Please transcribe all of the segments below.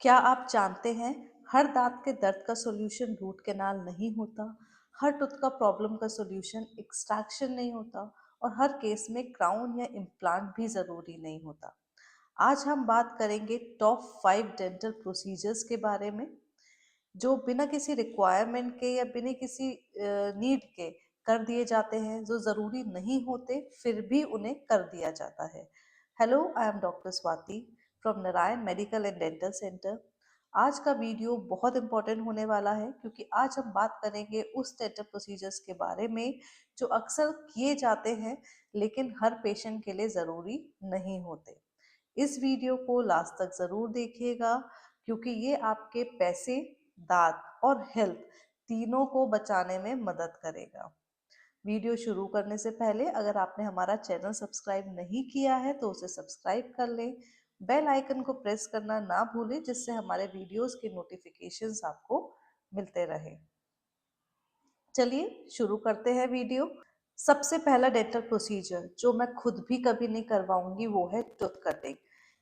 क्या आप जानते हैं हर दांत के दर्द का सॉल्यूशन रूट कैनाल नहीं होता। हर टूथ का प्रॉब्लम का सॉल्यूशन एक्सट्रैक्शन नहीं होता। और हर केस में क्राउन या इम्प्लांट भी ज़रूरी नहीं होता। आज हम बात करेंगे टॉप 5 डेंटल प्रोसीजर्स के बारे में जो बिना किसी रिक्वायरमेंट के या बिना किसी नीड के कर दिए जाते हैं, जो ज़रूरी नहीं होते फिर भी उन्हें कर दिया जाता है। Hello, I am doctor Swati from Narayan medical and dental centre. आज का वीडियो बहुत इंपॉर्टेंट होने वाला है क्योंकि आज हम बात करेंगे उस डेंटल प्रोसीजर्स के बारे में जो अक्सर किए जाते हैं लेकिन हर पेशेंट के लिए ज़रूरी नहीं होते। इस वीडियो को लास्ट तक ज़रूर देखिएगा क्योंकि ये आपके पैसे, दांत और हेल्थ तीनों को बचाने में मदद करेगा। वीडियो शुरू करने से पहले अगर आपने हमारा चैनल सब्सक्राइब नहीं किया है तो उसे सब्सक्राइब कर लें। बेल आइकन को प्रेस करना ना भूलें जिससे हमारे वीडियोस के नोटिफिकेशंस आपको मिलते रहे। चलिए शुरू करते हैं वीडियो। सबसे पहला डेंटल प्रोसीजर जो मैं खुद भी कभी नहीं करवाऊंगी वो है टूथ कटिंग।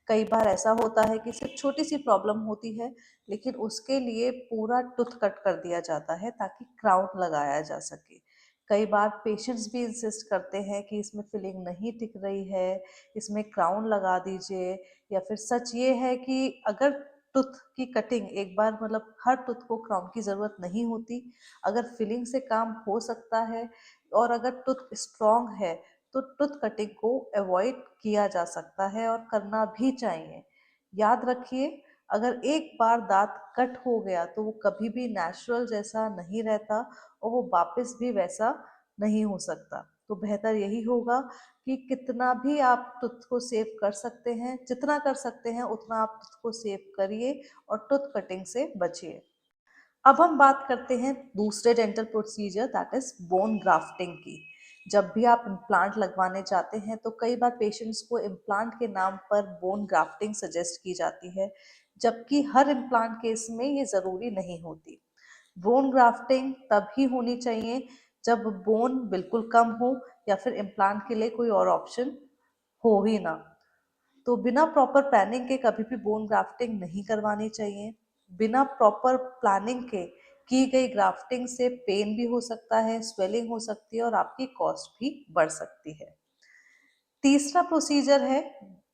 कई बार ऐसा होता है कि सिर्फ छोटी सी प्रॉब्लम होती है लेकिन उसके लिए पूरा टूथ कट कर दिया जाता है ताकि क्राउन लगाया जा सके। कई बार पेशेंट्स भी इंसिस्ट करते हैं कि इसमें फिलिंग नहीं टिक रही है, इसमें क्राउन लगा दीजिए। या फिर सच ये है कि अगर टूथ की कटिंग एक बार मतलब हर टूथ को क्राउन की ज़रूरत नहीं होती। अगर फिलिंग से काम हो सकता है और अगर टूथ स्ट्रॉन्ग है तो टूथ कटिंग को अवॉइड किया जा सकता है और करना भी चाहिए। याद रखिए, अगर एक बार दांत कट हो गया तो वो कभी भी नेचुरल जैसा नहीं रहता और वो वापस भी वैसा नहीं हो सकता। तो बेहतर यही होगा कि कितना भी आप टूथ को सेव कर सकते हैं, जितना कर सकते हैं उतना आप टूथ को सेव करिए और टूथ कटिंग से बचिए। अब हम बात करते हैं दूसरे dental procedure that is bone grafting की। जब भी आप इम्प्लांट लगवाने जाते हैं तो कई बार पेशेंट्स को इम्प्लांट के नाम पर बोन ग्राफ्टिंग सजेस्ट की जाती है, जबकि हर इम्प्लांट केस में ये ज़रूरी नहीं होती। बोन ग्राफ्टिंग तभी होनी चाहिए जब बोन बिल्कुल कम हो या फिर इम्प्लांट के लिए कोई और ऑप्शन हो ही ना। तो बिना प्रॉपर प्लानिंग के कभी भी बोन ग्राफ्टिंग नहीं करवानी चाहिए। बिना प्रॉपर प्लानिंग के की गई ग्राफ्टिंग से पेन भी हो सकता है, स्वेलिंग हो सकती है और आपकी कॉस्ट भी बढ़ सकती है। तीसरा प्रोसीजर है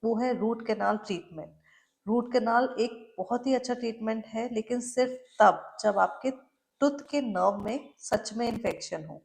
वो है root canal treatment. Root canal एक बहुत ही अच्छा ट्रीटमेंट है लेकिन सिर्फ तब जब आपके टूथ के नर्व में सच में इन्फेक्शन हो।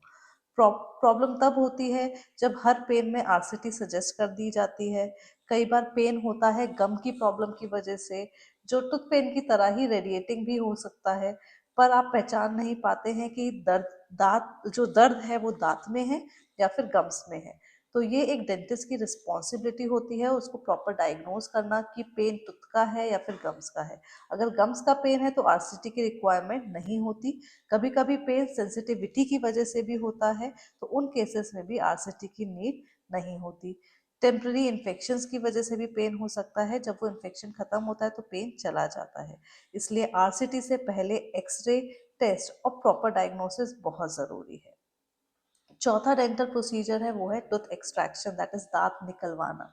प्रॉब्लम तब होती है जब हर पेन में आरसीटी सजेस्ट कर दी जाती है। कई बार पेन होता है गम की प्रॉब्लम की वजह से, जो टूथ पेन की तरह ही रेडिएटिंग भी हो सकता है। पर आप पहचान नहीं पाते हैं कि दर्द है वो दांत में है या फिर गम्स में है। तो ये एक डेंटिस्ट की रिस्पॉन्सिबिलिटी होती है उसको प्रॉपर डायग्नोज करना कि पेन टूथ का है या फिर गम्स का है। अगर गम्स का पेन है तो आरसीटी की रिक्वायरमेंट नहीं होती। कभी कभी पेन सेंसिटिविटी की वजह से भी होता है, तो उन केसेस में भी आरसीटी की नीड नहीं होती। टेम्पररी इन्फेक्शंस की वजह से भी पेन हो सकता है, जब वो इन्फेक्शन खत्म होता है तो पेन चला जाता है। इसलिए आरसीटी से पहले एक्सरे टेस्ट और प्रॉपर डायग्नोसिस बहुत ज़रूरी है। चौथा डेंटल प्रोसीजर है वो है टूथ एक्सट्रैक्शन दैट इज दांत निकलवाना।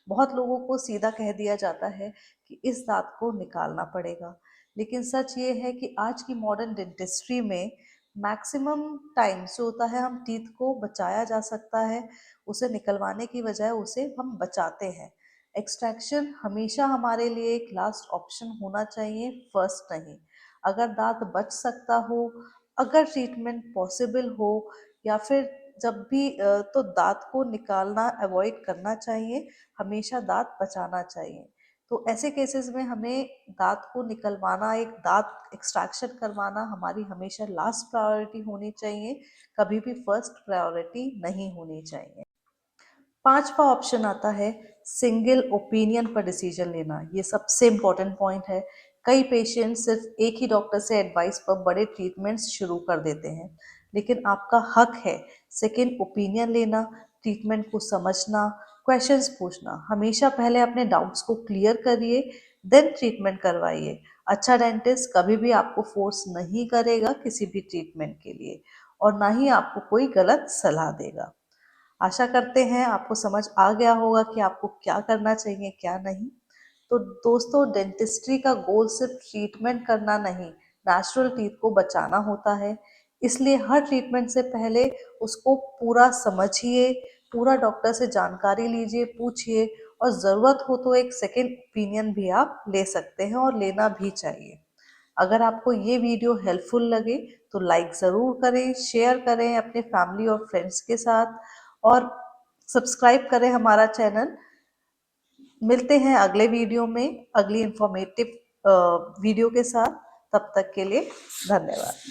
बहुत लोगों को सीधा कह दिया जाता है कि इस दांत को निकालना पड़ेगा, लेकिन सच ये है कि आज की मॉडर्न डेंटिस्ट्री में मैक्सिमम टाइम जो होता है हम टीथ को बचाया जा सकता है, उसे निकलवाने की बजाय उसे हम बचाते हैं। एक्सट्रैक्शन हमेशा हमारे लिए एक लास्ट ऑप्शन होना चाहिए, फर्स्ट नहीं। अगर दांत बच सकता हो, अगर ट्रीटमेंट पॉसिबल हो या फिर जब भी तो दांत को निकालना अवॉइड करना चाहिए, हमेशा दांत बचाना चाहिए। तो ऐसे केसेस में हमें दांत को निकलवाना, एक दांत एक्सट्रैक्शन करवाना हमारी हमेशा लास्ट प्रायोरिटी होनी चाहिए, कभी भी फर्स्ट प्रायोरिटी नहीं होनी चाहिए। पांचवा ऑप्शन आता है सिंगल ओपिनियन पर डिसीजन लेना। ये सबसे इम्पोर्टेंट पॉइंट है। कई पेशेंट सिर्फ एक ही डॉक्टर से एडवाइस पर बड़े ट्रीटमेंट्स शुरू कर देते हैं, लेकिन आपका हक है सेकेंड ओपिनियन लेना, ट्रीटमेंट को समझना, क्वेश्चंस पूछना। हमेशा पहले अपने डाउट्स को क्लियर करिए, देन ट्रीटमेंट करवाइए। अच्छा डेंटिस्ट कभी भी आपको फोर्स नहीं करेगा किसी भी ट्रीटमेंट के लिए और ना ही आपको कोई गलत सलाह देगा। आशा करते हैं आपको समझ आ गया होगा कि आपको क्या करना चाहिए क्या नहीं। तो दोस्तों, डेंटिस्ट्री का गोल सिर्फ ट्रीटमेंट करना नहीं, नेचुरल टीथ को बचाना होता है। इसलिए हर ट्रीटमेंट से पहले उसको पूरा समझिए, पूरा डॉक्टर से जानकारी लीजिए, पूछिए, और ज़रूरत हो तो एक सेकेंड ओपिनियन भी आप ले सकते हैं, और लेना भी चाहिए। अगर आपको ये वीडियो हेल्पफुल लगे तो लाइक ज़रूर करें, शेयर करें अपने फैमिली और फ्रेंड्स के साथ, और सब्सक्राइब करें हमारा चैनल। मिलते हैं अगले वीडियो में अगली इंफॉर्मेटिव वीडियो के साथ। तब तक के लिए धन्यवाद।